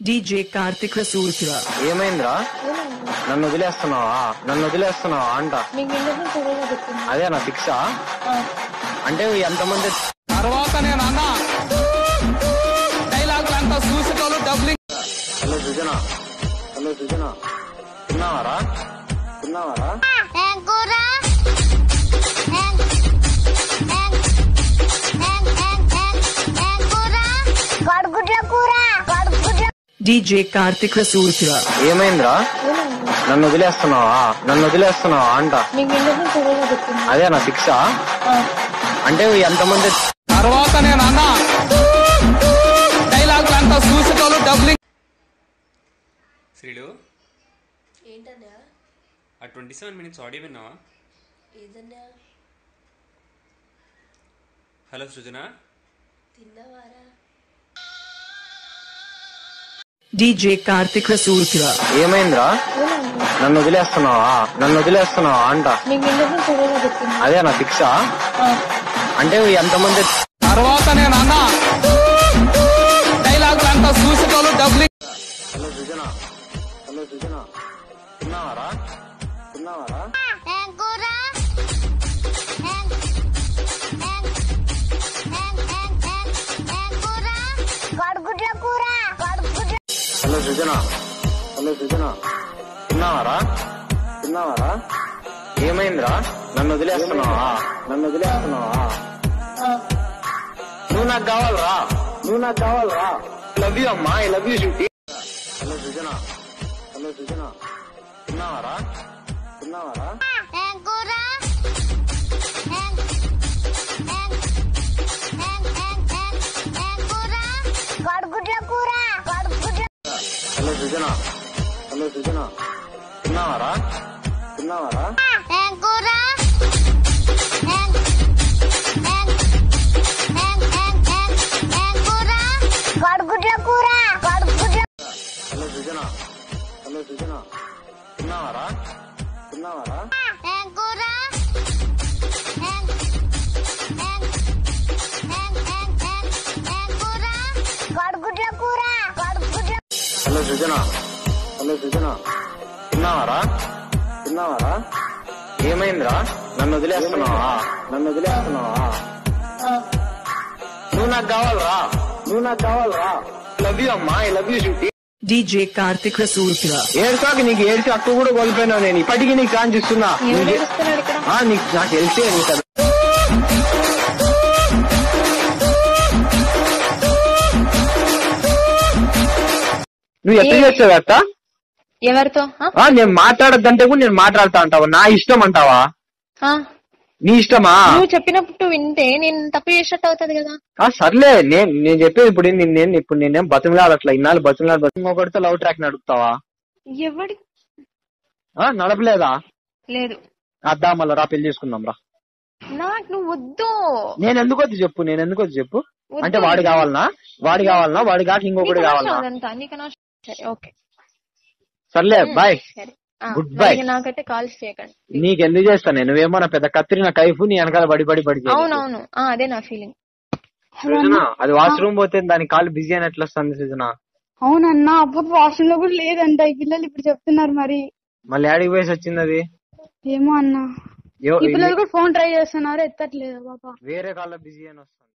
DJ Karthik Rasoolpura. ఏమైందిరా? నన్ను వదిలేస్తున్నావా అంట. అదే నా ఫిక్సా? అంటే ఎంతమంది తర్వాత నేను అన్న డైలాగులంతా చూసేటోళ్ళు dubbing. Hello Sujana తిన్నావారా? DJ Karthik Rasoolpura. ఏమైందిరా? నన్ను వదిలేస్తున్నావా అంట. అదే నా ఫిక్సా? అంటే ఎంతమంది తర్వాత నేను అన్న డైలాగులంతా చూసేటోళ్ళు డబ్లింగ్. శ్రీలు ఏంటన్నా? ఆ 27 minutes ఆడియో విన్నావా? ఏదన్నా? హలో సృజన, తిన్నావారా? DJ Karthik Rasoolpura. ఏమైందిరా? నన్ను వదిలేస్తున్నావా అంట. అదే నా ఫిక్సా? అంటే ఎంతమంది తర్వాత నేను అన్న డైలాగులంతా చూసేటోళ్ళు డబ్లింగ్. హలో సుజన తిన్నావారా? హలో సుజన తిన్నావారా? ఏమైందిరా? నన్ను వదిలేస్తున్నావా? నువ్వు నాకు కావాలరా. లవ్ యూ అమ్మా, I love you Shruti. Hello Sujana తిన్నావారా? హలో సుజన తిన్నావారా? హలో సుజన తిన్నావారా? హలో సుజన తిన్నావారా? ఏమైందిరా? నన్ను వదిలేస్తున్నావా? నువ్వు నాకు కావాలరా. లవ్ యూ అమ్మా, I love you Shruti. DJ Karthik Rasoolpura. ఏడుసాకి నీకు ఏడిసి అక్క కూడా కోల్పోయినా నేను. ఇప్పటికీ నీకు ఛాన్స్ ఇస్తున్నా. నాకు తెలిసే నీకు అది. నువ్వు ఎట్లా చేస్తావు అక్క? ఎవరితో? నేను మాట్లాడద్దంటే కూడా నేను మాట్లాడతా అంటావా? నా ఇష్టం అంటావా? నీ ఇష్టమా? నువ్వు చెప్పినప్పుడు వింటే నేను తప్పు చేసినట్టు అవుతుంది కదా. సర్లే, నేను చెప్పేది ఇప్పుడు నేనేం బతుకులాడట్లా. ఇన్నాళ్ళు బతుకులాడితో లవ్ ట్రాక్ నడుపుతావా? ఎవడి నడపలేదా? లేదు. అద్దా మళ్ళా రా, పెళ్లి చేసుకుందాం రా. నాకు నువ్వు వద్దు. నేను ఎందుకు వద్దు చెప్పు. అంటే వాడు కావాలనా? వాడి కాక ఇంకొకటి కావాలనా? ఓకే సర్లే, బాయ్, గుడ్ బై. నాకైతే కాల్స్ చేయకండి. నీకెందుకు చేస్తాను? నువ్వేమన్నా పెద్ద కత్తిరిన కైఫ్, నీ వెనకాల పడి అవునవును, అదే నా ఫీలింగ్. అది వాష్రూమ్ పోతే దాని కాలు బిజీ అని ఎట్లా వస్తుంది సృజన? అవునన్నా, అప్పుడు వాష్రూమ్ లో కూడా లేదంట. ఈ పిల్లలు ఇప్పుడు చెప్తున్నారు. మరి మళ్ళీ యాడికి పోయేసి వచ్చింది అది? ఏమో అన్నా, ఈ పిల్లలు కూడా ఫోన్ ట్రై చేస్తున్నారు, ఎత్తట్లేదు పాప. వేరే కాల్లో బిజీ అని వస్తుంది.